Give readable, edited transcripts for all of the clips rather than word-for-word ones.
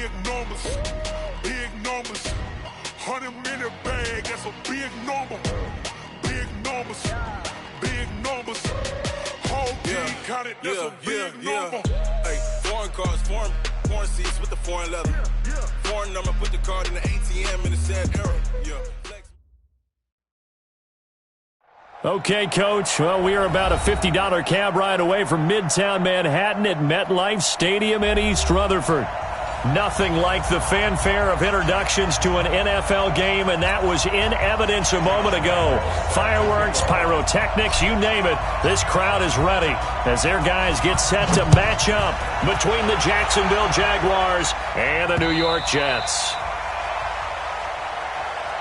big numbers, big numbers. 100-minute bag, that's a big number. Big numbers, big numbers. Whole team counted, that's a big number. Hey, foreign cars, foreign seats with the foreign leather. Foreign number, put the card in the ATM in the sad era. Okay, Coach. Well, we are about a $50 cab ride away from Midtown Manhattan at MetLife Stadium in East Rutherford. Nothing like the fanfare of introductions to an NFL game, and that was in evidence a moment ago. Fireworks, pyrotechnics, you name it. This crowd is ready as their guys get set to match up between the Jacksonville Jaguars and the New York Jets.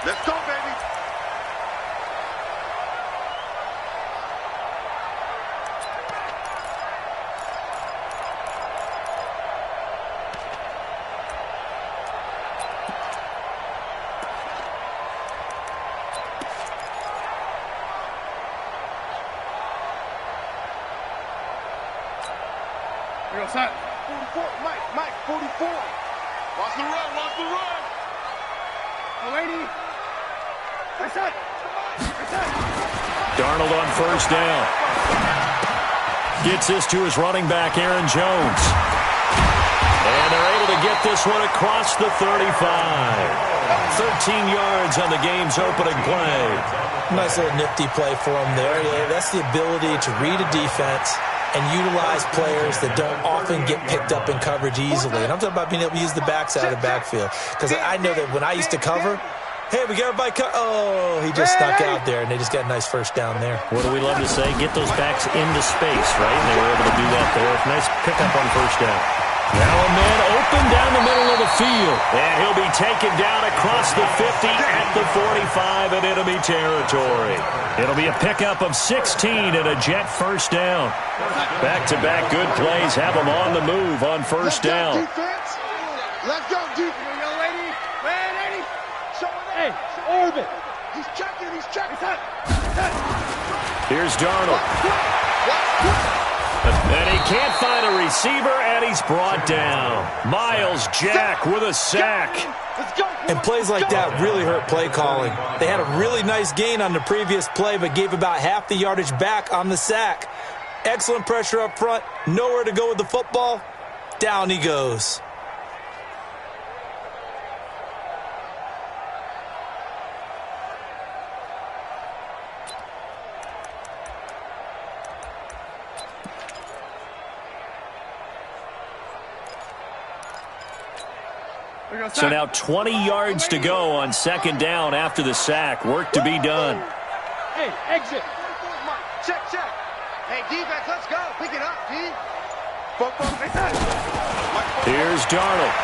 Let's go, baby. Set. 44, Mike, 44. Watch the run. Lady. Set. Darnold on first down. Gets this to his running back, Aaron Jones. And they're able to get this one across the 35. 13 yards on the game's opening play. Nice little nifty play for him there. Yeah, that's the ability to read a defense and utilize players that don't often get picked up in coverage easily. And I'm talking about being able to use the backside of the backfield. Because I know that when I used to cover, hey, we got everybody oh, he just snuck out there, and they just got a nice first down there. What do we love to say? Get those backs into space, right? And they were able to do that there. Nice pickup on first down. Now a man open down the middle of the field. And he'll be taken down across the 50 at the 45 in enemy territory. It'll be a pickup of 16 and a Jet first down. Back-to-back good plays have them on the move on first down. Let's go, defense. Young lady. Man, 80. Hey, orbit. He's checking. Here's Darnold. And he can't find a receiver, and he's brought down. Miles Jack with a sack. And plays like that really hurt play calling. They had a really nice gain on the previous play, but gave about half the yardage back on the sack. Excellent pressure up front. Nowhere to go with the football. Down he goes. So now 20 yards to go on second down after the sack. Work to be done. Hey, exit. Check. Hey, defense, let's go. Pick it up, D. Here's Darnold.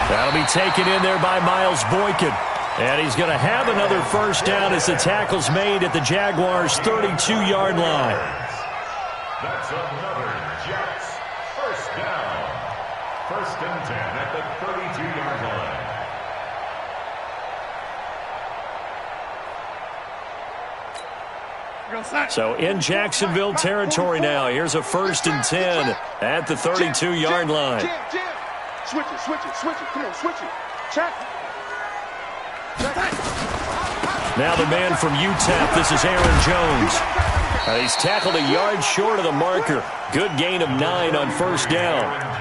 That'll be taken in there by Miles Boykin. And he's going to have another first down as the tackle's made at the Jaguars' 32-yard line. That's another Jets first down. First and 10 at the 32-yard line. So in Jacksonville territory now. Here's a first and 10 at the 32-yard line. Switch it. Come on, switch it. Check. Now the man from UTEP, this is Aaron Jones. He's tackled a yard short of the marker. Good gain of 9 on first down.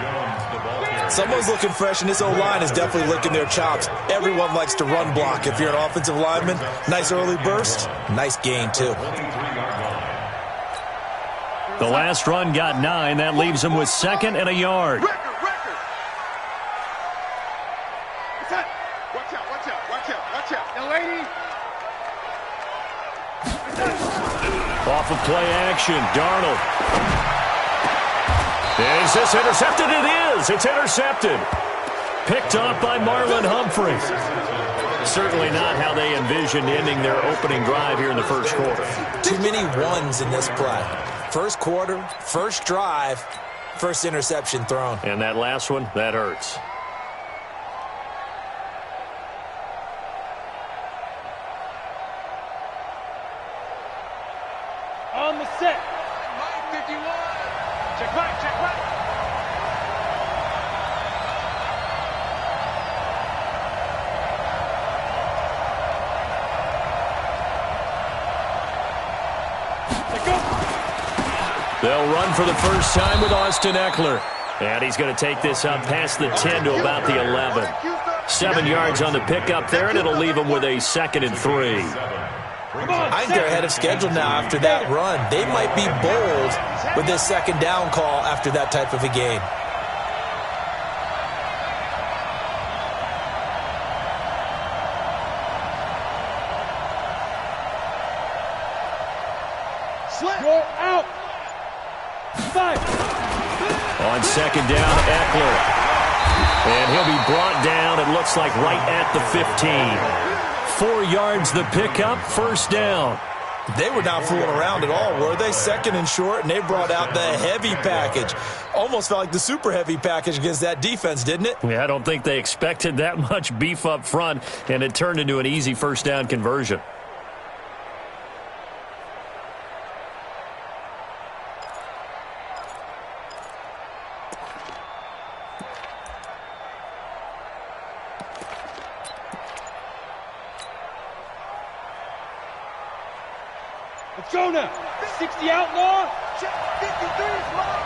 Someone's looking fresh, and this O-line is definitely licking their chops. Everyone likes to run block. If you're an offensive lineman, nice early burst, nice gain too. The last run got 9. That leaves him with second and a yard. Record. Watch out. Young lady. Off of play action, Darnold. Is this intercepted? It is. It's intercepted. Picked off by Marlon Humphrey. Certainly not how they envisioned ending their opening drive here in the first quarter. Too many ones in this play. First quarter, first drive, first interception thrown. And that last one, that hurts. On the set. 51. Check right. They'll run for the first time with Austin Eckler. And he's going to take this up past the 10 to about the 11. 7 yards on the pickup there, and it'll leave them with a 2nd and 3. I think they're ahead of schedule now after that run. They might be bold with this 2nd down call after that type of a game. Go out. 5. On 2nd down, Eckler. And he'll be brought down, it looks like, right at the 15. 4 yards the pickup, 1st down. They were not fooling around at all, were they? 2nd and short, and they brought out the heavy package. Almost felt like the super heavy package against that defense, didn't it? Yeah, I don't think they expected that much beef up front, and it turned into an easy 1st down conversion. Let's go now. 60 outlaw. 53 is mine.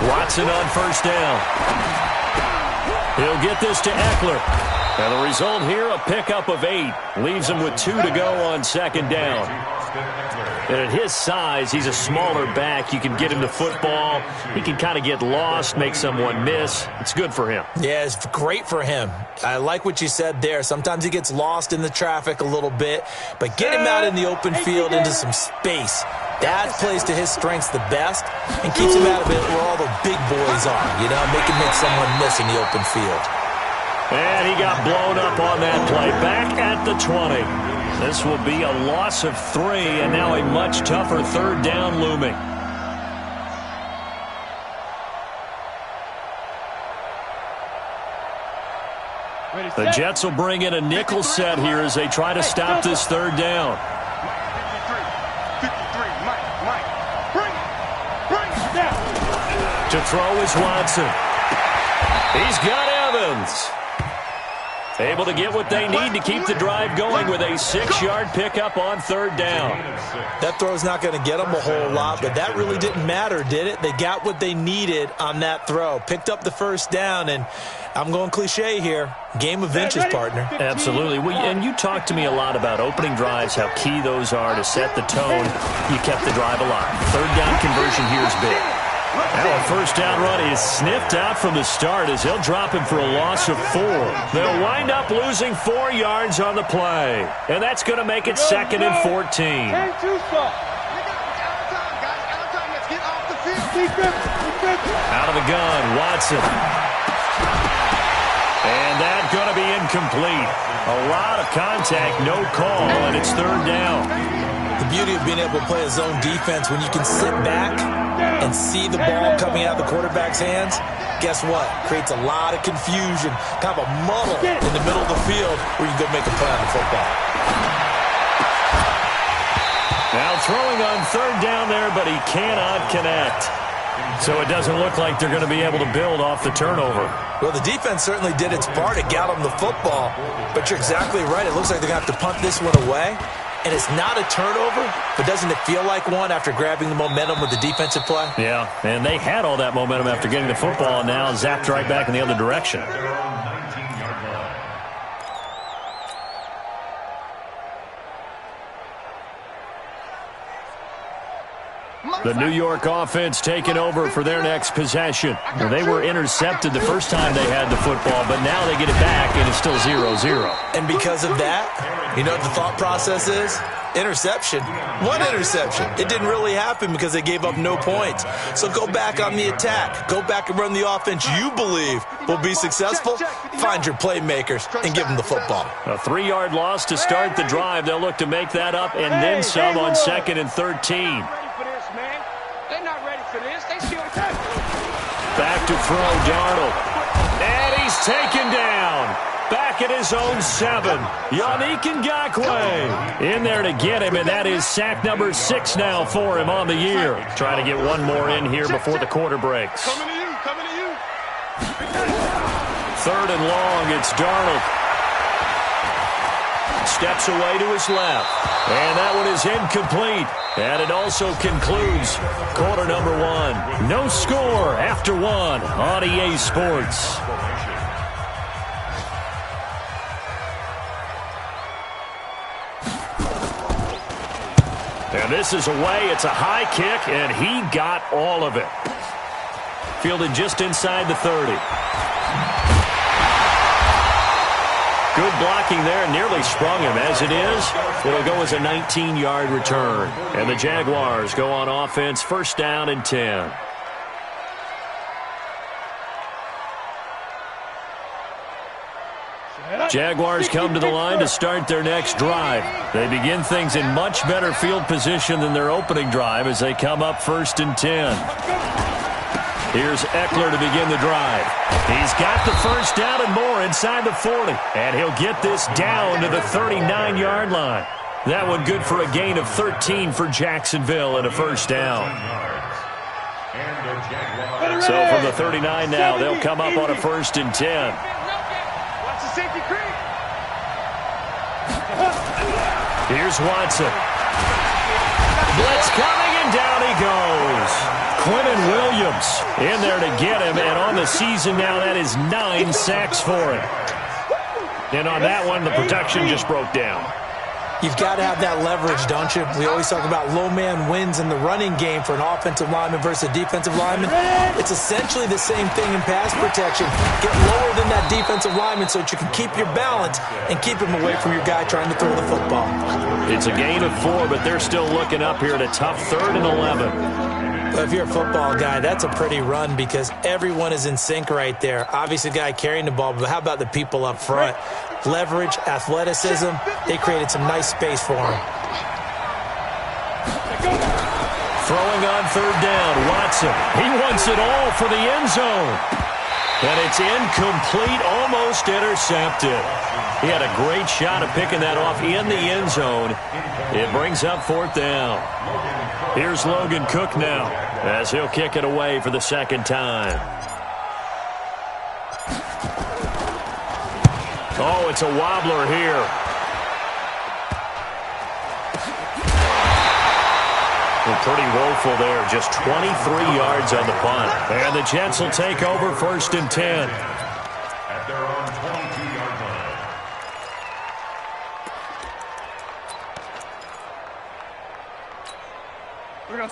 Watson on 1st down. He'll get this to Eckler. And the result here, a pickup of 8. Leaves him with 2 to go on 2nd down. And at his size, he's a smaller back. You can get him the football. He can kind of get lost, make someone miss. It's good for him. Yeah, it's great for him. I like what you said there. Sometimes he gets lost in the traffic a little bit, but get him out in the open field into some space. That plays to his strengths the best and keeps him out of it where all the big boys are, you know, make him make someone miss in the open field. And he got blown up on that play. Back at the 20. This will be a loss of 3, and now a much tougher 3rd down looming. The Jets will bring in a nickel set here as they try to stop this 3rd down. 53, Mike. Bring it down. To throw is Watson. He's got Evans. Able to get what they need to keep the drive going with a 6-yard pickup on 3rd down. That throw's not going to get them a whole lot, but that really didn't matter, did it? They got what they needed on that throw. Picked up the 1st down, and I'm going cliche here. Game of inches, partner. Absolutely. And you talked to me a lot about opening drives, how key those are to set the tone. You kept the drive alive. 3rd down conversion here is big. Now a 1st down run is sniffed out from the start as they'll drop him for a loss of 4. They'll wind up losing 4 yards on the play. And that's going to make it 2nd and 14. Out of the gun, Watson. And that's going to be incomplete. A lot of contact, no call, and it's 3rd down. The beauty of being able to play a zone defense when you can sit back and see the ball coming out of the quarterback's hands, guess what? Creates a lot of confusion, kind of a muddle in the middle of the field where you can go make a play on the football. Now throwing on 3rd down there, but he cannot connect. So it doesn't look like they're going to be able to build off the turnover. Well, the defense certainly did its part to get them the football, but you're exactly right. It looks like they're going to have to punt this one away. And it's not a turnover, but doesn't it feel like one after grabbing the momentum with the defensive play? Yeah, and they had all that momentum after getting the football, and now zapped right back in the other direction. The New York offense taking over for their next possession. Now, they were intercepted the first time they had the football, but now they get it back, and it's still 0-0. And because of that, you know what the thought process is? Interception. One interception. It didn't really happen because they gave up no points. So go back on the attack. Go back and run the offense you believe will be successful. Find your playmakers and give them the football. A 3-yard loss to start the drive. They'll look to make that up and then some on 2nd and 13. Back to throw, Darnold. And he's taken down. Back at his own 7. Yannick Ngakoue in there to get him, and that is sack number 6 now for him on the year. Trying to get one more in here before the quarter breaks. Coming to you. 3rd and long, it's Darnold. steps away to his left. And that one is incomplete. And it also concludes quarter number one. No score after one on EA Sports. And this is away. It's a high kick, and he got all of it. Fielded just inside the 30. Good blocking there, nearly sprung him. As it is, it'll go as a 19-yard return. And the Jaguars go on offense, first down and 10. Jaguars come to the line to start their next drive. They begin things in much better field position than their opening drive as they come up first and 10. Here's Eckler to begin the drive. He's got the first down and more inside the 40. And he'll get this down to the 39-yard line. That one good for a gain of 13 for Jacksonville and a first down. So from the 39 now, they'll come up on a first and 10. Here's Watson. Blitz coming, and down he goes. Quentin Williams in there to get him, and on the season now, that is 9 sacks for him. And on that one, the protection just broke down. You've got to have that leverage, don't you? We always talk about low man wins in the running game for an offensive lineman versus a defensive lineman. It's essentially the same thing in pass protection. Get lower than that defensive lineman so that you can keep your balance and keep him away from your guy trying to throw the football. It's a gain of 4, but they're still looking up here at a tough 3rd and 11. But if you're a football guy, that's a pretty run because everyone is in sync right there. Obviously, the guy carrying the ball, but how about the people up front? Leverage, athleticism, they created some nice space for him. Throwing on 3rd down, Watson. He wants it all for the end zone. And it's incomplete, almost intercepted. He had a great shot at picking that off in the end zone. It brings up 4th down. Here's Logan Cook now as he'll kick it away for the second time. Oh, it's a wobbler here. Well, pretty woeful there. Just 23 yards on the punt. And the Jets will take over first and 10. At their own 22-yard line.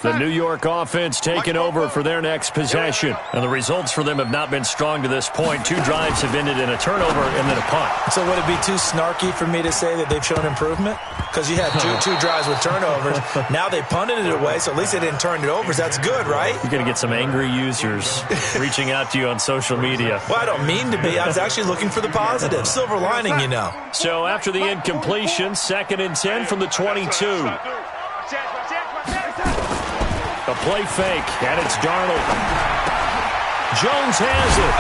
The New York offense taking over for their next possession. And the results for them have not been strong to this point. 2 drives have ended in a turnover and then a punt. So would it be too snarky for me to say that they've shown improvement? Because you had two drives with turnovers. Now they punted it away, so at least they didn't turn it over. So that's good, right? You're going to get some angry users reaching out to you on social media. Well, I don't mean to be. I was actually looking for the positive. Silver lining, you know. So after the incompletion, 2nd and 10 from the 22. A play fake, and it's Darnold. Jones has it.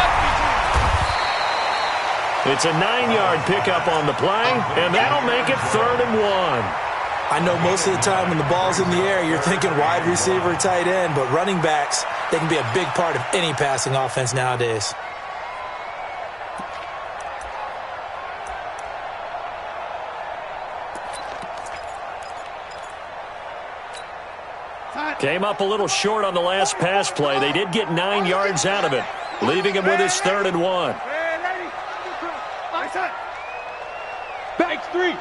It's a 9-yard pickup on the play, and that'll make it 3rd and 1. I know most of the time when the ball's in the air, you're thinking wide receiver, tight end, but running backs, they can be a big part of any passing offense nowadays. Came up a little short on the last pass play. They did get 9 yards out of it, leaving him with his 3rd and 1. Back 3,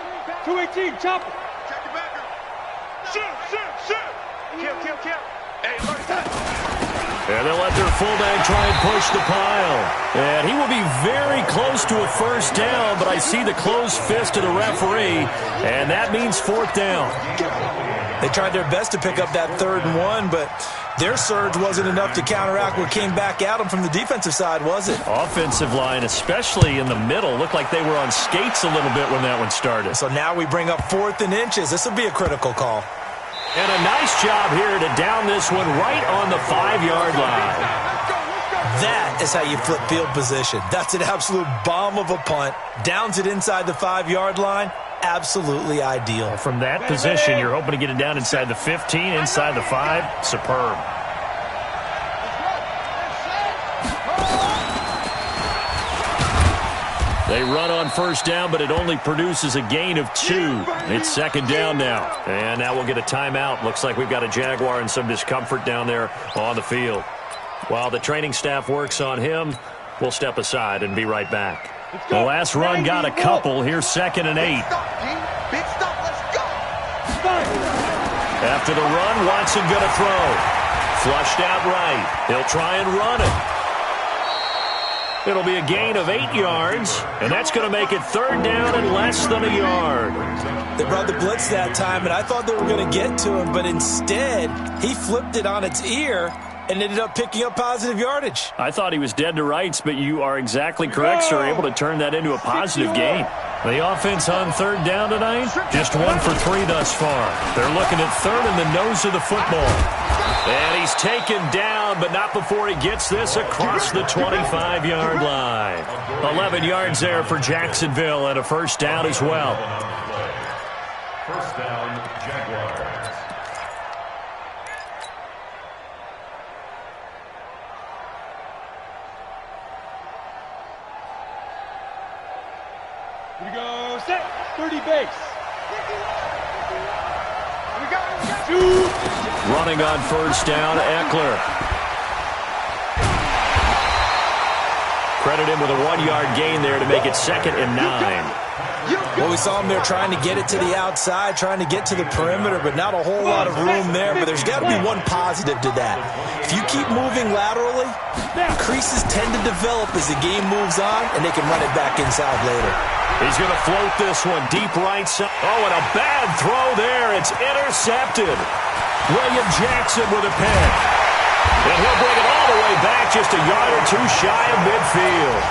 218, chopper. Check the backer. Shoot. Kill. Hey, And they'll let their fullback try and push the pile. And he will be very close to a first down, but I see the closed fist of the referee, and that means 4th down. They tried their best to pick up that 3rd and 1, but their surge wasn't enough to counteract what came back at them from the defensive side, was it? Offensive line, especially in the middle, looked like they were on skates a little bit when that one started. So now we bring up 4th and inches. This will be a critical call. And a nice job here to down this one right on the 5-yard line. That is how you flip field position. That's an absolute bomb of a punt. Downs it inside the 5-yard line. Absolutely ideal. From that position, you're hoping to get it down inside the 15, inside the 5. Superb. They run on first down, but it only produces a gain of 2. It's second down now. And now we'll get a timeout. Looks like we've got a Jaguar and some discomfort down there on the field. While the training staff works on him, we'll step aside and be right back. The last run got a couple. Here's 2nd and 8. Big stop, let's go. After the run, Watson going to throw. Flushed out right. He'll try and run it. It'll be a gain of 8 yards, and that's going to make it 3rd down and less than a yard. They brought the blitz that time, and I thought they were going to get to him, but instead, he flipped it on its ear and ended up picking up positive yardage. I thought he was dead to rights, but you are exactly correct, sir. Able to turn that into a positive gain. The offense on 3rd down tonight, just 1 for 3 thus far. They're looking at 3rd in the nose of the football. And he's taken down, but not before he gets this across the 25-yard line. 11 yards there for Jacksonville and a 1st down as well. 1st down, Jaguars. Here we go, set, 30 base. Here we go, shoot. Running on 1st down, Eckler. Credit him with a 1-yard gain there to make it 2nd and 9. Well, we saw him there trying to get it to the outside, trying to get to the perimeter, but not a whole lot of room there. But there's got to be one positive to that. If you keep moving laterally, creases tend to develop as the game moves on, and they can run it back inside later. He's going to float this one deep right side. Oh, and a bad throw there. It's intercepted. William Jackson with a pick. And he'll bring it all the way back just a yard or 2 shy of midfield.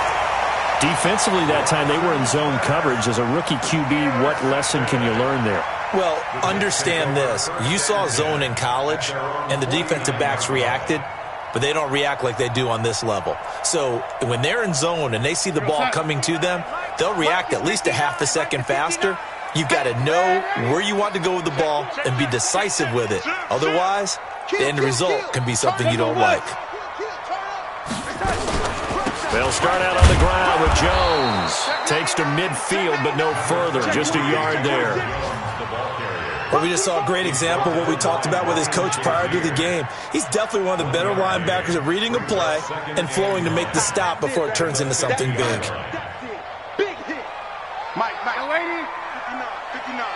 Defensively that time, they were in zone coverage. As a rookie QB, what lesson can you learn there? Well, understand this. You saw zone in college, and the defensive backs reacted, but they don't react like they do on this level. So when they're in zone and they see the ball coming to them, they'll react at least a half a second faster. You've got to know where you want to go with the ball and be decisive with it. Otherwise, the end result can be something you don't like. They'll start out on the ground with Jones. Takes to midfield, but no further. Just a yard there. Well, we just saw a great example of what we talked about with his coach prior to the game. He's definitely one of the better linebackers at reading a play and flowing to make the stop before it turns into something big. Big hit. Mike, lady. 59.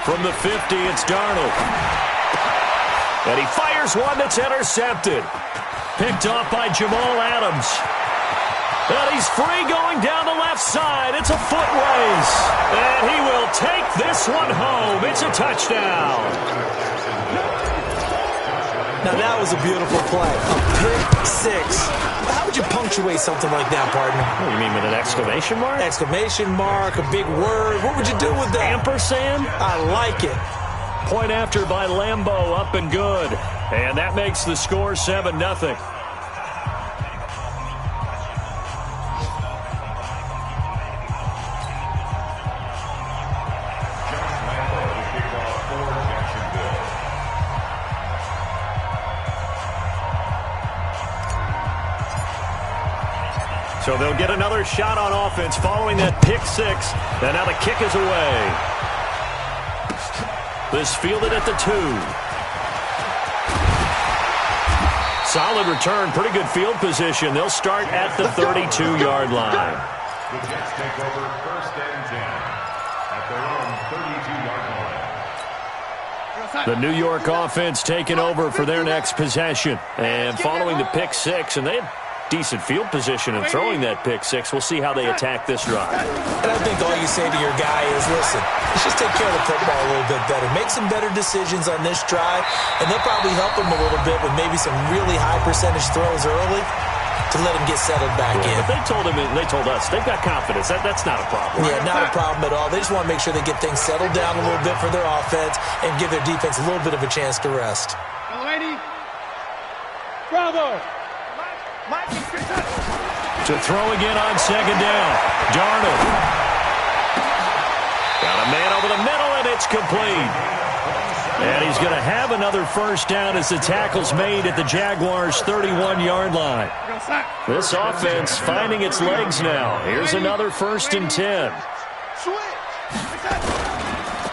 From the 50, it's Darnold. And he fires one that's intercepted. Picked off by Jamal Adams. And he's free going down the left side. It's a foot race. And he will take this one home. It's a touchdown. Now, that was a beautiful play. A pick 6. How would you punctuate something like that, partner? What do you mean, with an exclamation mark? Exclamation mark, a big word. What would you do with that? Ampersand? I like it. Point after by Lambeau, up and good. And that makes the score 7-0. So they'll get another shot on offense following that pick 6. And now the kick is away. This fielded at the 2. Solid return, pretty good field position. They'll start at the 32-yard line. The Jets take over 1st and 10 at their own 32-yard line. The New York offense taking over for their next possession. And following the pick 6, and they had decent field position and throwing that pick 6. We'll see how they attack this drive. And I think all you say to your guy is, listen, let's just take care of the football a little bit better. Make some better decisions on this drive, and they'll probably help him a little bit with maybe some really high percentage throws early to let him get settled back in. But they told us, they've got confidence. That's not a problem. Yeah, not a problem at all. They just want to make sure they get things settled down a little bit for their offense and give their defense a little bit of a chance to rest. Lady. Bravo. To throw again on 2nd down. Darnold. Got a man over the middle, and it's complete. And he's going to have another first down as the tackle's made at the Jaguars' 31-yard line. This offense finding its legs now. Here's another 1st and 10.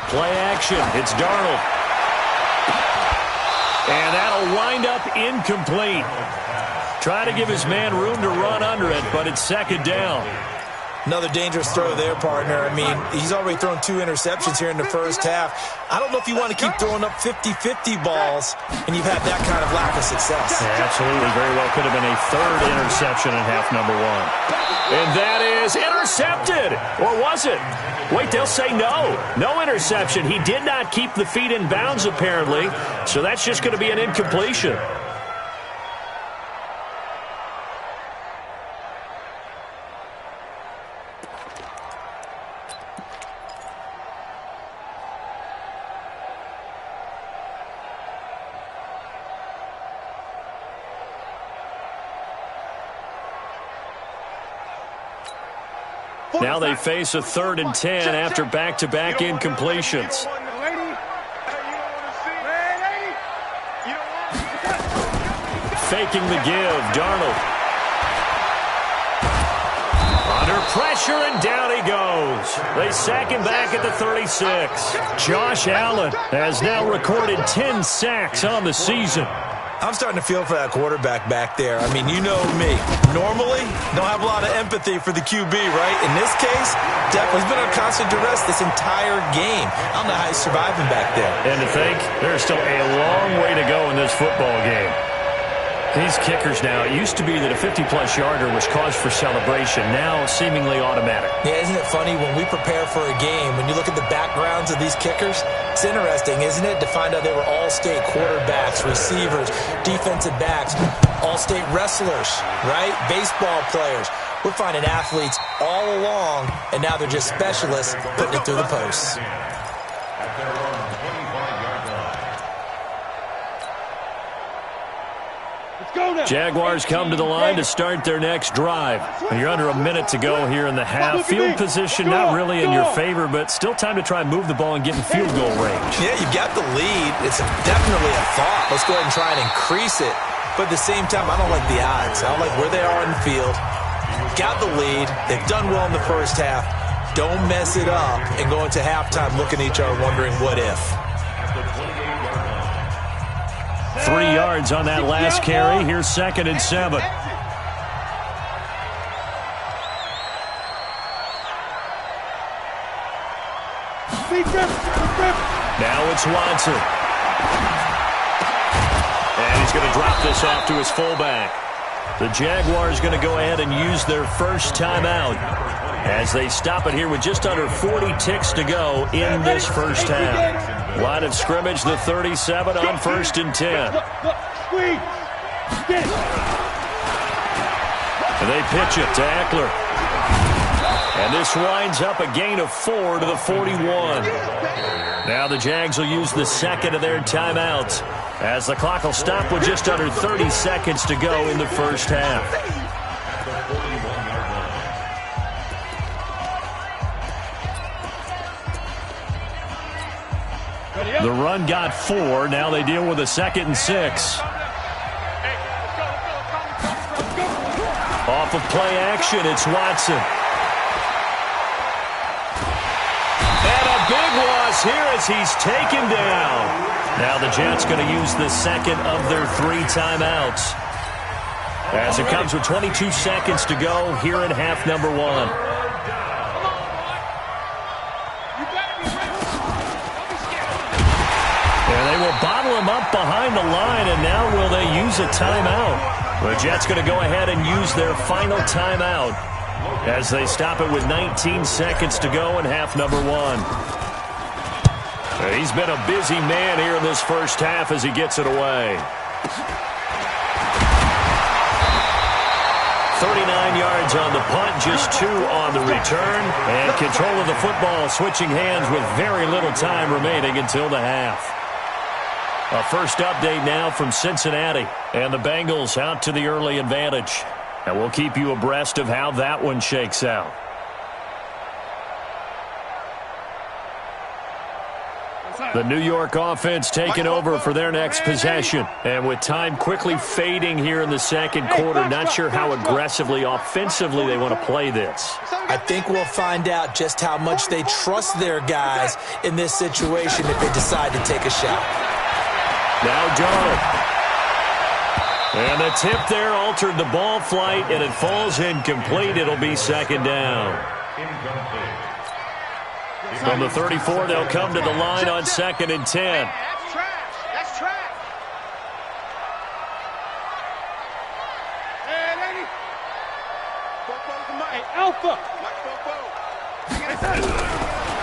Play action. It's Darnold. And that'll wind up incomplete. Try to give his man room to run under it, but it's 2nd down. Another dangerous throw there, partner. I mean, he's already thrown 2 interceptions here in the first half. I don't know if you want to keep throwing up 50-50 balls, and you've had that kind of lack of success. Yeah, absolutely. Very well could have been a 3rd interception in half number 1. And that is intercepted. Or was it? Wait, they'll say no. No interception. He did not keep the feet in bounds, apparently, so that's just going to be an incompletion. Now they face a 3rd and 10 after back-to-back incompletions. Faking the give, Darnold. Under pressure, and down he goes. They sack him back at the 36. Josh Allen has now recorded 10 sacks on the season. I'm starting to feel for that quarterback back there. I mean, you know me. Normally, don't have a lot of empathy for the QB, right? In this case, definitely he's been under constant duress this entire game. I don't know how he's surviving back there. And to think, there's still a long way to go in this football game. These kickers now, it used to be that a 50-plus yarder was cause for celebration, now seemingly automatic. Yeah, isn't it funny when we prepare for a game, when you look at the backgrounds of these kickers, it's interesting, isn't it, to find out they were all-state quarterbacks, receivers, defensive backs, all-state wrestlers, right? Baseball players. We're finding athletes all along, and now they're just specialists putting it through the posts. Jaguars come to the line to start their next drive. You're under a minute to go here in the half. Field position not really in your favor, but still time to try and move the ball and get in field goal range. Yeah, you've got the lead. It's definitely a thought. Let's go ahead and try and increase it. But at the same time, I don't like the odds. I don't like where they are in the field. Got the lead. They've done well in the first half. Don't mess it up and go into halftime looking at each other wondering what if. 3 yards on that last carry. Here's 2nd and 7. Now it's Watson. And he's going to drop this off to his fullback. The Jaguars going to go ahead and use their first timeout as they stop it here with just under 40 ticks to go in this first half. Line of scrimmage, the 37 on 1st and 10. And they pitch it to Eckler. And this winds up a gain of 4 to the 41. Now the Jags will use the 2nd of their timeouts as the clock will stop with just under 30 seconds to go in the first half. The run got 4. Now they deal with a 2nd and 6. Off of play action, it's Watson. And a big loss here as he's taken down. Now the Jets going to use the 2nd of their 3 timeouts as it comes with 22 seconds to go here in half number 1. They will bottle him up behind the line, and now will they use a timeout? The Jets going to go ahead and use their final timeout as they stop it with 19 seconds to go in half number 1. He's been a busy man here in this first half as he gets it away. 39 yards on the punt, just 2 on the return, and control of the football switching hands with very little time remaining until the half. A first update now from Cincinnati, and the Bengals out to the early advantage. And we'll keep you abreast of how that one shakes out. The New York offense taking over for their next possession. And with time quickly fading here in the second quarter, not sure how aggressively, offensively they want to play this. I think we'll find out just how much they trust their guys in this situation if they decide to take a shot. Now Darnold. And the tip there altered the ball flight, and it falls incomplete. It'll be second down. From the 34, they'll come to the line on 2nd and 10. That's trash. That's trash. Hey, lady. Hey, Alpha.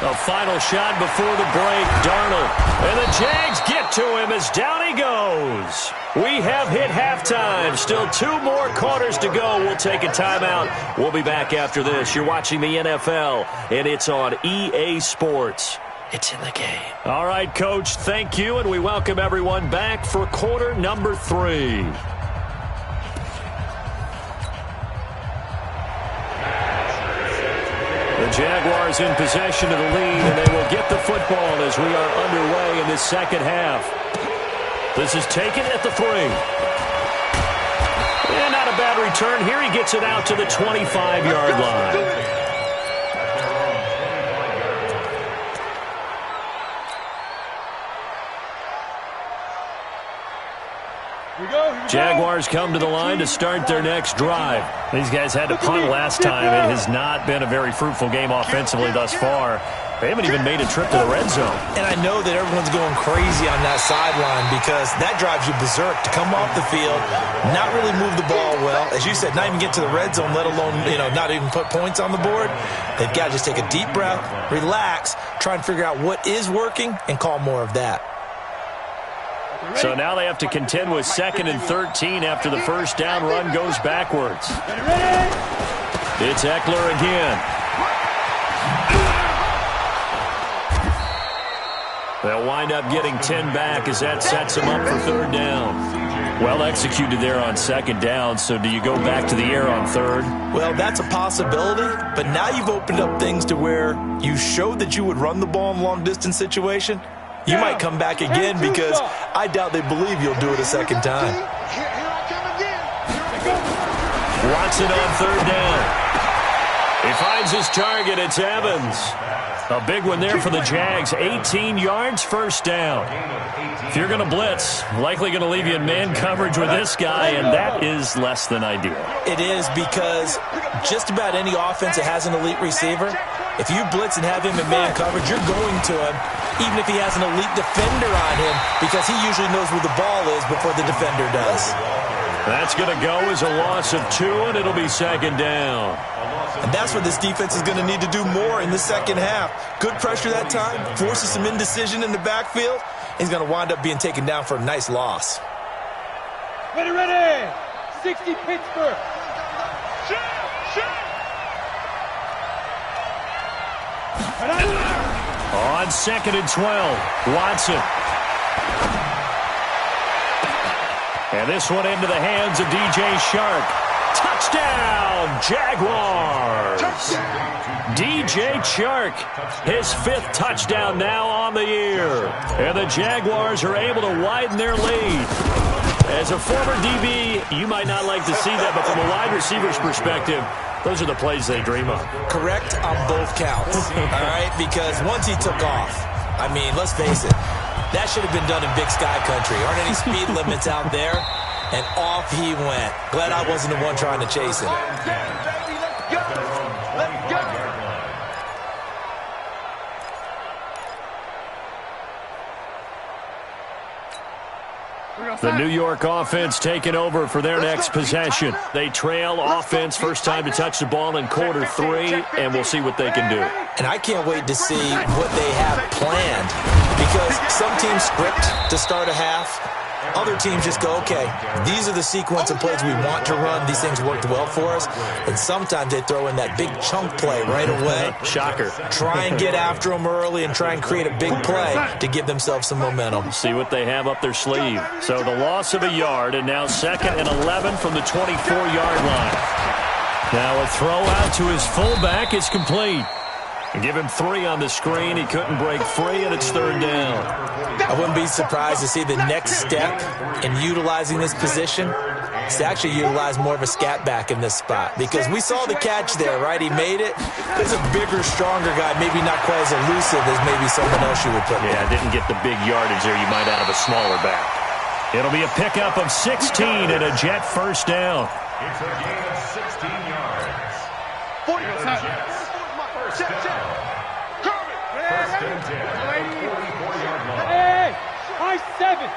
A final shot before the break. Darnold. And the Jags get to him as down he goes. We have hit halftime. Still 2 more quarters to go. We'll take a timeout. We'll be back after this. You're watching the NFL, and it's on EA Sports. It's in the game. All right, Coach, thank you, and we welcome everyone back for quarter number 3. The Jaguars in possession of the lead, and they will get the football as we are underway in this second half. This is taken at the 3. And not a bad return. Here he gets it out to the 25-yard line. Jaguars come to the line to start their next drive. These guys had to punt last time. It has not been a very fruitful game offensively thus far. They haven't even made a trip to the red zone. And I know that everyone's going crazy on that sideline because that drives you berserk to come off the field, not really move the ball well. As you said, not even get to the red zone, let alone, not even put points on the board. They've got to just take a deep breath, relax, try and figure out what is working, and call more of that. So now they have to contend with 2nd and 13 after the first down run goes backwards. It's Eckler again. They'll wind up getting 10 back as that sets them up for 3rd down. Well executed there on 2nd down, so do you go back to the air on 3rd? Well, that's a possibility, but now you've opened up things to where you showed that you would run the ball in long-distance situation. You might come back again because I doubt they believe you'll do it a second time. Watson on 3rd down. He finds his target. It's Evans. A big one there for the Jags. 18 yards, 1st down. If you're going to blitz, likely going to leave you in man coverage with this guy, and that is less than ideal. It is because just about any offense that has an elite receiver, if you blitz and have him in man coverage, you're going to him, even if he has an elite defender on him, because he usually knows where the ball is before the defender does. That's going to go as a loss of 2, and it'll be 2nd down. And that's what this defense is going to need to do more in the second half. Good pressure that time, forces some indecision in the backfield. He's going to wind up being taken down for a nice loss. Ready. 60 Pittsburgh. On 2nd and 12, Watson. And this one into the hands of DJ Shark. Touchdown, Jaguars! DJ Chark, his 5th touchdown now on the year. And the Jaguars are able to widen their lead. As a former DB, you might not like to see that, but from a wide receiver's perspective, those are the plays they dream of. Correct on both counts, all right? Because once he took off, I mean, let's face it, that should have been done in Big Sky Country. Aren't any speed limits out there? And off he went. Glad I wasn't the one trying to chase him. The New York offense taking over for their next possession. They trail offense, first time to touch the ball in quarter 3, and we'll see what they can do. And I can't wait to see what they have planned, because some teams script to start a half. Other teams just go, okay, these are the sequence of plays we want to run. These things worked well for us. And sometimes they throw in that big chunk play right away. Shocker. Try and get after them early and try and create a big play to give themselves some momentum. See what they have up their sleeve. So the loss of a yard, and now 2nd and 11 from the 24-yard line. Now a throw out to his fullback is complete. Give him 3 on the screen. He couldn't break free, and it's 3rd down. I wouldn't be surprised to see the next step in utilizing this position is to actually utilize more of a scat back in this spot, because we saw the catch there, right? He made it. There's a bigger, stronger guy, maybe not quite as elusive as maybe someone else you would put there. Yeah, didn't get the big yardage there you might out of a smaller back. It'll be a pickup of 16 and a Jet first down. It's a gain of 16 yards. 40 Jets, first down. First and 10 at the 44-yard line. Hey, high 7.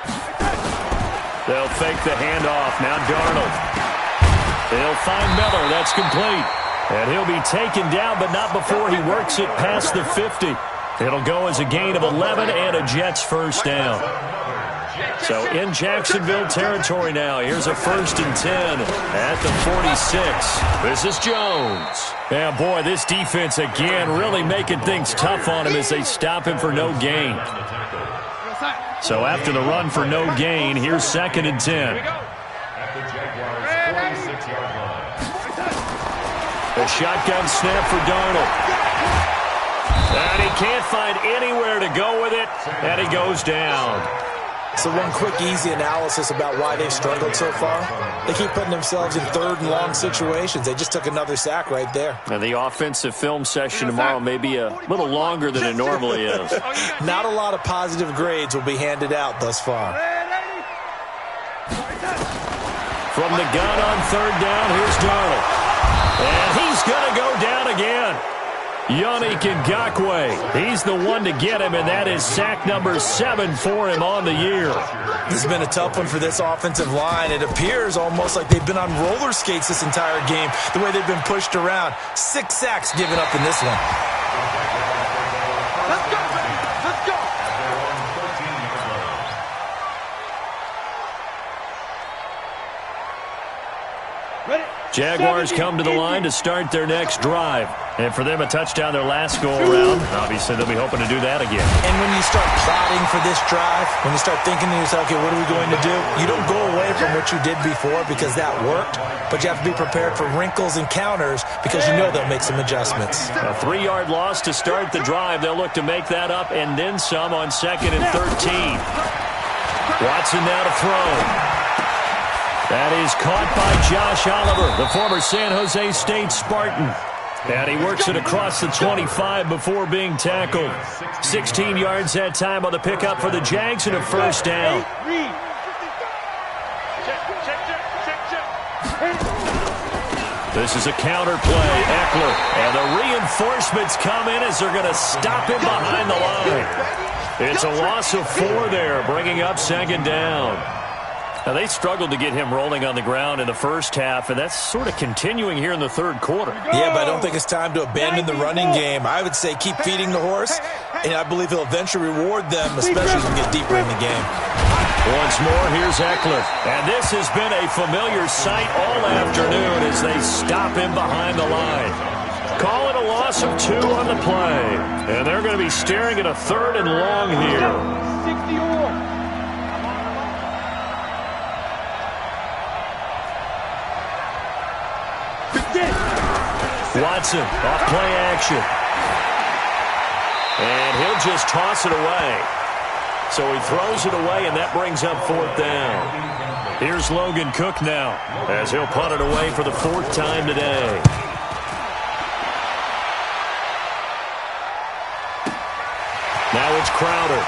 They'll fake the handoff. Now Darnold. They'll find Miller. That's complete. And he'll be taken down, but not before he works it past the 50. It'll go as a gain of 11 and a Jets first down. So in Jacksonville territory now. Here's a 1st and 10 at the 46. This is Jones. Yeah, boy, this defense again really making things tough on him as they stop him for no gain. So after the run for no gain, here's 2nd and 10. At the Jaguars' 46-yard line. A shotgun snap for Darnold. And he can't find anywhere to go with it, and he goes down. So one quick, easy analysis about why they've struggled so far. They keep putting themselves in 3rd and long situations. They just took another sack right there. And the offensive film session tomorrow may be a little longer than it normally is. Not a lot of positive grades will be handed out thus far. From the gun on 3rd down, here's Darnold. And he's going to go down again. Yannick Ngakoue, he's the one to get him, and that is sack number 7 for him on the year. This has been a tough one for this offensive line. It appears almost like they've been on roller skates this entire game, the way they've been pushed around. 6 sacks given up in this one. Let's go, baby. Let's go. Ready? Jaguars come to the line to start their next drive. And for them, a touchdown their last go-around. Obviously, they'll be hoping to do that again. And when you start plotting for this drive, when you start thinking to yourself, okay, what are we going to do? You don't go away from what you did before because that worked, but you have to be prepared for wrinkles and counters because you know they'll make some adjustments. A 3-yard loss to start the drive. They'll look to make that up and then some on 2nd and 13. Watson now to throw. That is caught by Josh Oliver, the former San Jose State Spartan. And he works it across the 25 before being tackled. 16 yards that time on the pickup for the Jags and a first down. This is a counter play. Eckler. And the reinforcements come in as they're going to stop him behind the line. It's a loss of 4 there, bringing up 2nd down. Now, they struggled to get him rolling on the ground in the first half, and that's sort of continuing here in the 3rd quarter. Yeah, but I don't think it's time to abandon the running game. I would say keep feeding the horse, and I believe he'll eventually reward them, especially as we get deeper in the game. Once more, here's Eckler. And this has been a familiar sight all afternoon as they stop him behind the line. Call it a loss of 2 on the play. And they're going to be staring at a 3rd and long here. 60-or. Watson off play action. And he'll just toss it away. So he throws it away, and that brings up 4th down. Here's Logan Cook now as he'll punt it away for the 4th time today. Now it's Crowder.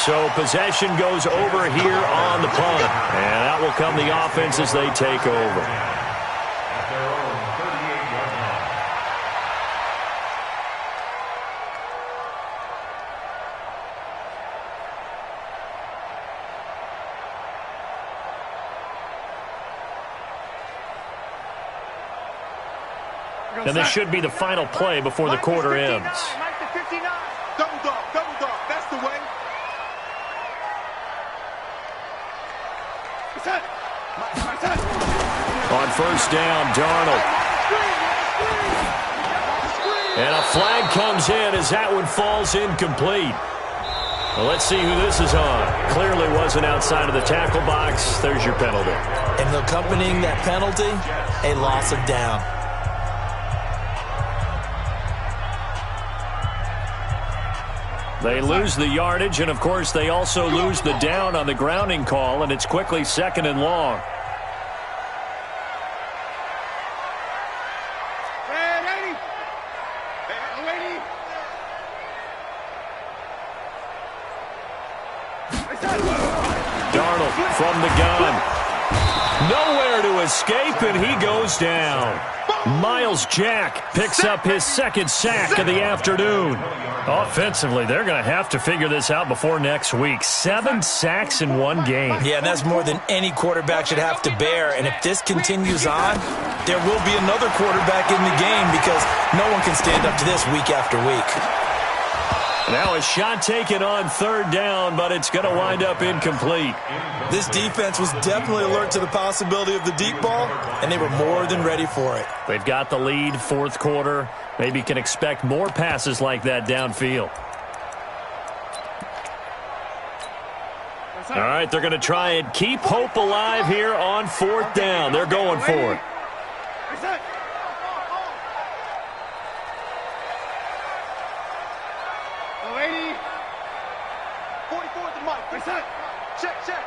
So possession goes over here on the punt. And out will come the offense as they take over. And this should be the final play before the quarter ends. Double dog, that's the way. On 1st down, Darnold. And a flag comes in as that one falls incomplete. Well, let's see who this is on. Clearly wasn't outside of the tackle box. There's your penalty. And accompanying that penalty, a loss of down. They lose the yardage, and, of course, they also lose the down on the grounding call, and it's quickly 2nd and long. Darnold from the gun. Nowhere to escape, and he goes down. Miles Jack picks up his 2nd sack of the afternoon. Offensively, they're going to have to figure this out before next week. 7 sacks in one game. Yeah, and that's more than any quarterback should have to bear. And if this continues on, there will be another quarterback in the game because no one can stand up to this week after week. Now a shot taken on 3rd down, but it's going to wind up incomplete. This defense was definitely alert to the possibility of the deep ball, and they were more than ready for it. They've got the lead, 4th quarter. Maybe can expect more passes like that downfield. All right, they're going to try and keep hope alive here on 4th down. They're going for it. Check.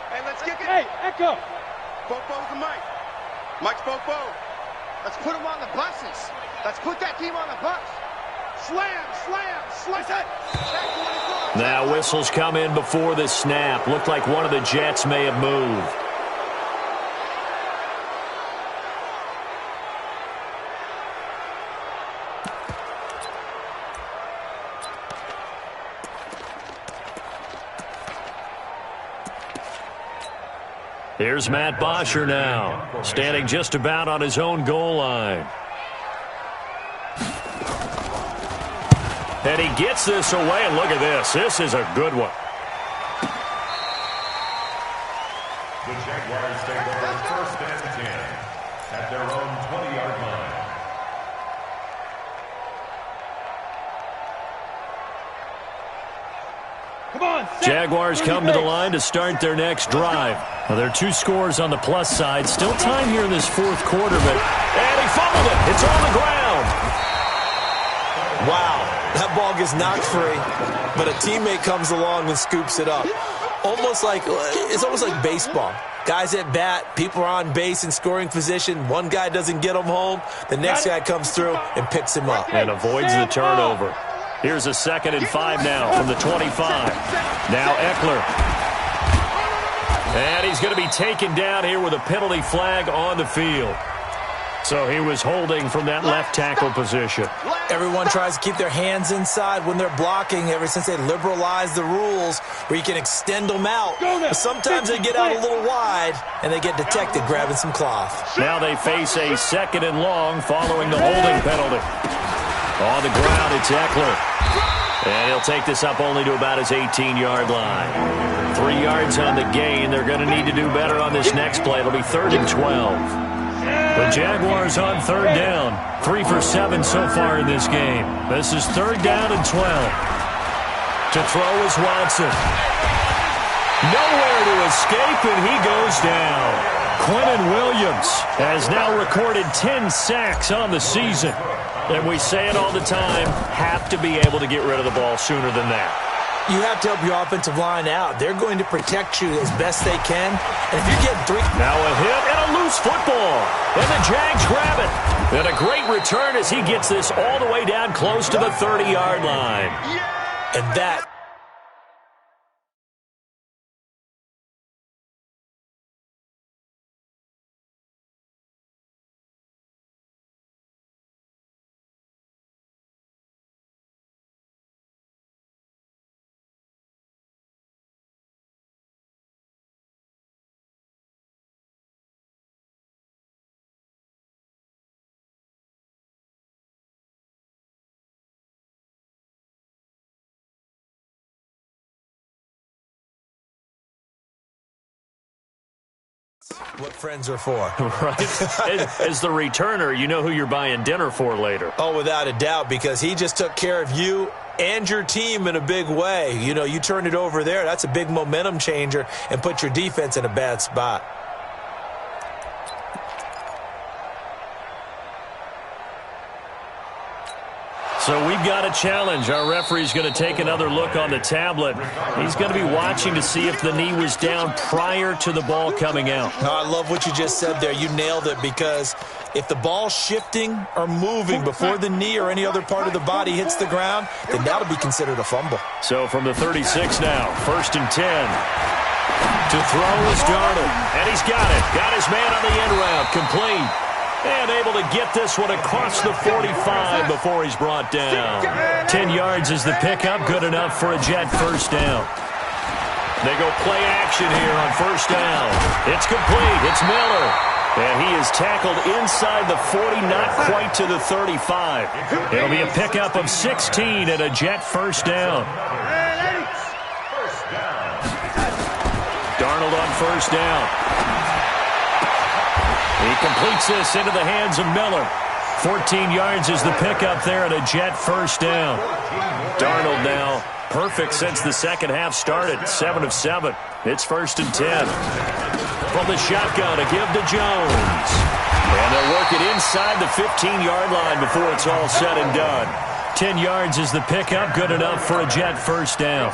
Hey, let's kick it. Hey, Echo. Popo's the mic. Mike's Popo. Let's put him on the buses. Let's put that team on the bus. Slam. Now whistles come in before the snap. Looked like one of the Jets may have moved. Here's Matt Bosher now, standing just about on his own goal line. And he gets this away, and look at this. This is a good one. The Jaguars take over 1st and 10 at their own 20-yard line. Jaguars come to the line to start their next drive. Now, there are 2 scores on the plus side. Still time here in this 4th quarter, and he fumbled it. It's on the ground. Wow, that ball gets knocked free, but a teammate comes along and scoops it up. It's almost like baseball. Guys at bat, people are on base in scoring position. One guy doesn't get him home. The next guy comes through and picks him up. And avoids the turnover. Here's a 2nd and 5 now from the 25. Now Eckler. And he's going to be taken down here with a penalty flag on the field. So he was holding from that left tackle position. Everyone tries to keep their hands inside when they're blocking ever since they liberalized the rules where you can extend them out. But sometimes they get out a little wide and they get detected grabbing some cloth. Now they face a 2nd and long following the holding penalty. On the ground, it's Eckler. And he'll take this up only to about his 18-yard line. 3 yards on the gain. They're going to need to do better on this next play. It'll be 3rd and 12. The Jaguars on 3rd down. 3 for 7 so far in this game. This is 3rd down and 12. To throw is Watson. Nowhere to escape, and he goes down. Quinnen Williams has now recorded 10 sacks on the season. And we say it all the time, have to be able to get rid of the ball sooner than that. You have to help your offensive line out. They're going to protect you as best they can. And if you get 3... Now a hit and a loose football. And the Jags grab it. And a great return as he gets this all the way down close to the 30-yard line. And that... what friends are for. Right. As the returner, you know who you're buying dinner for later. Oh, without a doubt, because he just took care of you and your team in a big way. You know, you turned it over there. That's a big momentum changer and put your defense in a bad spot. So we've got a challenge. Our referee's going to take another look on the tablet. He's going to be watching to see if the knee was down prior to the ball coming out. I love what you just said there. You nailed it, because if the ball's shifting or moving before the knee or any other part of the body hits the ground, then that'll be considered a fumble. So from the 36 now, 1st and 10. To throw is Darnold, and he's got it. Got his man on the end route, complete. And able to get this one across the 45 before he's brought down. 10 yards is the pickup, good enough for a Jet first down. They go play action here on first down. It's complete, it's Miller. And he is tackled inside the 40, not quite to the 35. It'll be a pickup of 16 and a Jet first down. Darnold on first down. He completes this into the hands of Miller. 14 yards is the pickup there and a Jet first down. Darnold now perfect since the second half started. 7 of 7. It's 1st and 10. From the shotgun, a give to Jones. And they'll work it inside the 15-yard line before it's all said and done. 10 yards is the pickup, good enough for a Jet first down.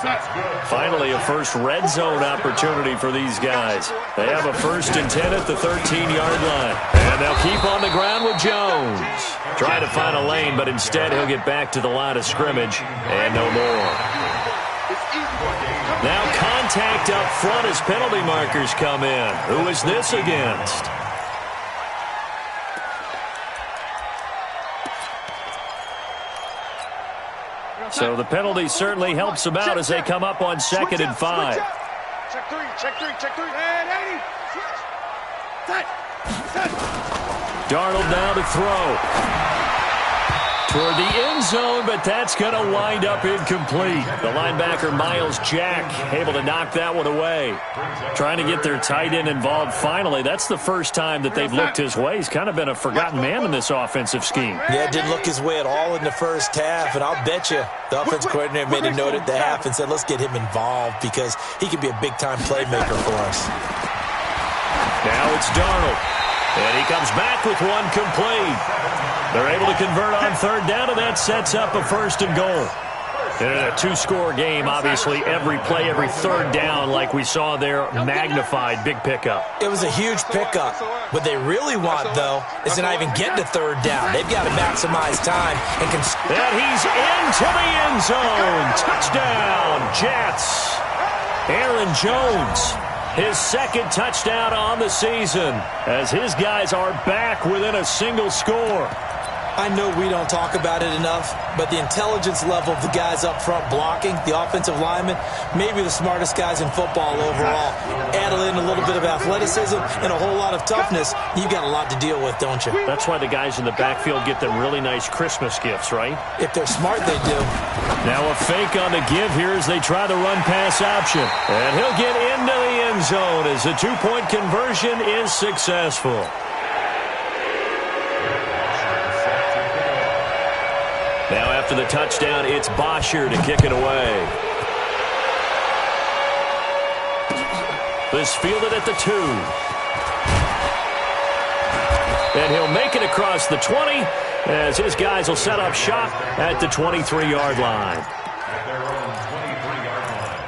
Finally, a first red zone opportunity for these guys. They have a 1st and 10 at the 13-yard line. And they'll keep on the ground with Jones. Try to find a lane, but instead he'll get back to the line of scrimmage and no more. Now contact up front as penalty markers come in. Who is this against? So the penalty certainly helps them out as they come up on 2nd and 5. Check three. And 80. Switch. Set. Darnold now to throw. Toward the end zone, but that's going to wind up incomplete. The linebacker, Miles Jack, able to knock that one away. Trying to get their tight end involved finally. That's the first time that they've looked his way. He's kind of been a forgotten man in this offensive scheme. Yeah, didn't look his way at all in the first half, and I'll bet you the offense coordinator made a note at the half and said, let's get him involved because he could be a big-time playmaker for us. Now it's Darnold, and he comes back with one complete. They're able to convert on 3rd down, and that sets up a 1st and goal. In a 2-score game, obviously, every play, every 3rd down, like we saw there, magnified, big pickup. It was a huge pickup. What they really want, though, is to not even get to 3rd down. They've got to maximize time. And he's into the end zone. Touchdown, Jets. Aaron Jones, his 2nd touchdown on the season, as his guys are back within a single score. I know we don't talk about it enough, but the intelligence level of the guys up front blocking, the offensive linemen, maybe the smartest guys in football overall. Add in a little bit of athleticism and a whole lot of toughness, you've got a lot to deal with, don't you? That's why the guys in the backfield get them really nice Christmas gifts, right? If they're smart, they do. Now a fake on the give here as they try the run-pass option. And he'll get into the end zone as the 2-point conversion is successful. Now after the touchdown, it's Bosher to kick it away. This fielded at the 2. And he'll make it across the 20 as his guys will set up shop at the 23-yard line. At their own 23-yard line.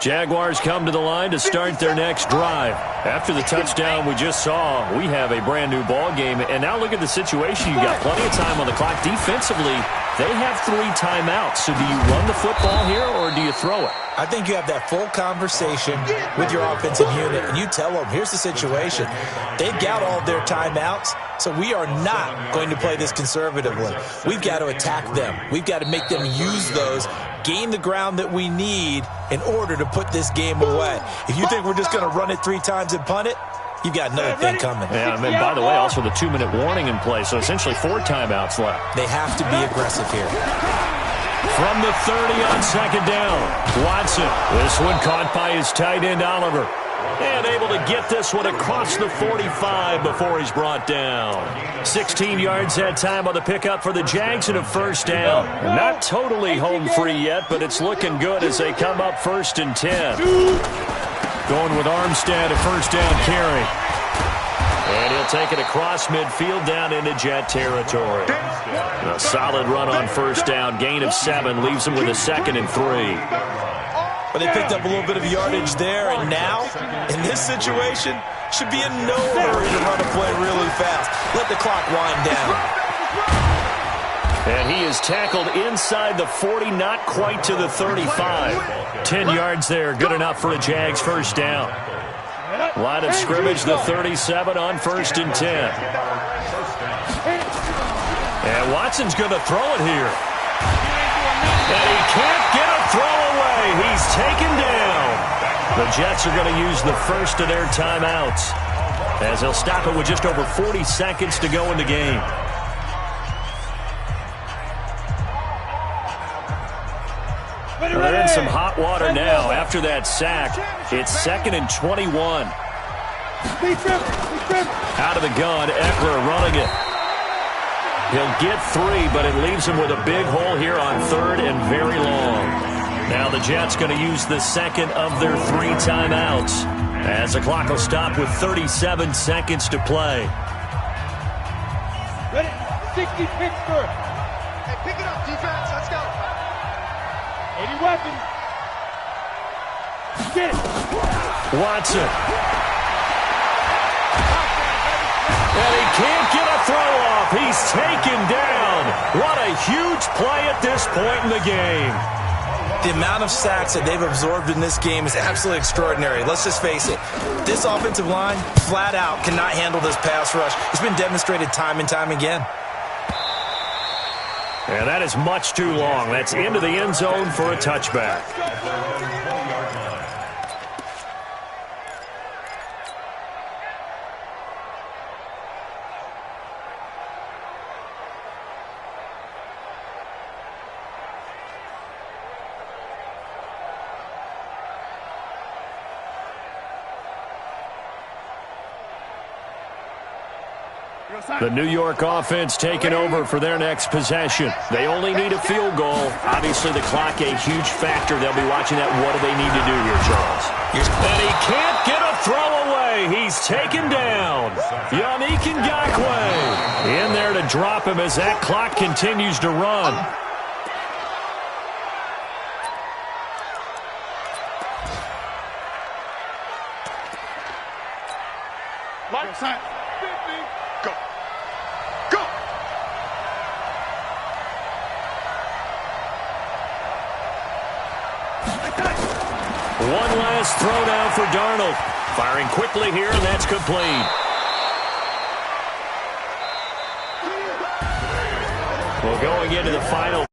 Jaguars come to the line to start their next drive. After the touchdown we just saw, we have a brand new ball game. And now look at the situation. You got plenty of time on the clock. Defensively, they have 3 timeouts. So do you run the football here or do you throw it? I think you have that full conversation with your offensive unit, and you tell them, here's the situation. They've got all their timeouts, so we are not going to play this conservatively. We've got to attack them. We've got to make them use those, gain the ground that we need in order to put this game away. If you think we're just going to run it 3 times and punt it, you've got another thing coming. Yeah, and by the way, also the 2-minute warning in play, so essentially 4 timeouts left. They have to be aggressive here. From the 30 on 2nd down, Watson. This one caught by his tight end, Oliver. And able to get this one across the 45 before he's brought down. 16 yards that time on the pickup for the Jags and a first down. Not totally home free yet, but it's looking good as they come up 1st and 10. Going with Armstead, a first down carry. And he'll take it across midfield down into Jet territory. A solid run on first down. Gain of 7 leaves him with a 2nd and 3. But they picked up a little bit of yardage there, and now, in this situation, should be in no hurry to run a play really fast. Let the clock wind down. And he is tackled inside the 40, not quite to the 35. 10 yards there, good enough for a Jags first down. Line of scrimmage, the 37 on 1st and 10. And Watson's going to throw it here. And he can't get a throw away. He's taken down. The Jets are going to use the first of their timeouts as they'll stop it with just over 40 seconds to go in the game. Well, they're in some hot water now. After that sack, it's 2nd and 21. Out of the gun, Eckler running it. He'll get 3, but it leaves him with a big hole here on 3rd and very long. Now the Jets going to use the second of their 3 timeouts as the clock will stop with 37 seconds to play. Ready? 60 Pittsburgh. Hey, pick it up, defense. Let's go. 80 weapons. Get it. Watson. And he can't get a throw off. He's taken down. What a huge play at this point in the game. The amount of sacks that they've absorbed in this game is absolutely extraordinary. Let's just face it. This offensive line, flat out, cannot handle this pass rush. It's been demonstrated time and time again. And that is much too long. That's into the end zone for a touchback. The New York offense taking over for their next possession. They only need a field goal. Obviously, the clock a huge factor. They'll be watching that. What do they need to do here, Charles? And he can't get a throw away. He's taken down. Yannick Ngakoue in there to drop him as that clock continues to run. Go. Go. One last throw down for Darnold. Firing quickly here, and that's complete. Well, going into the final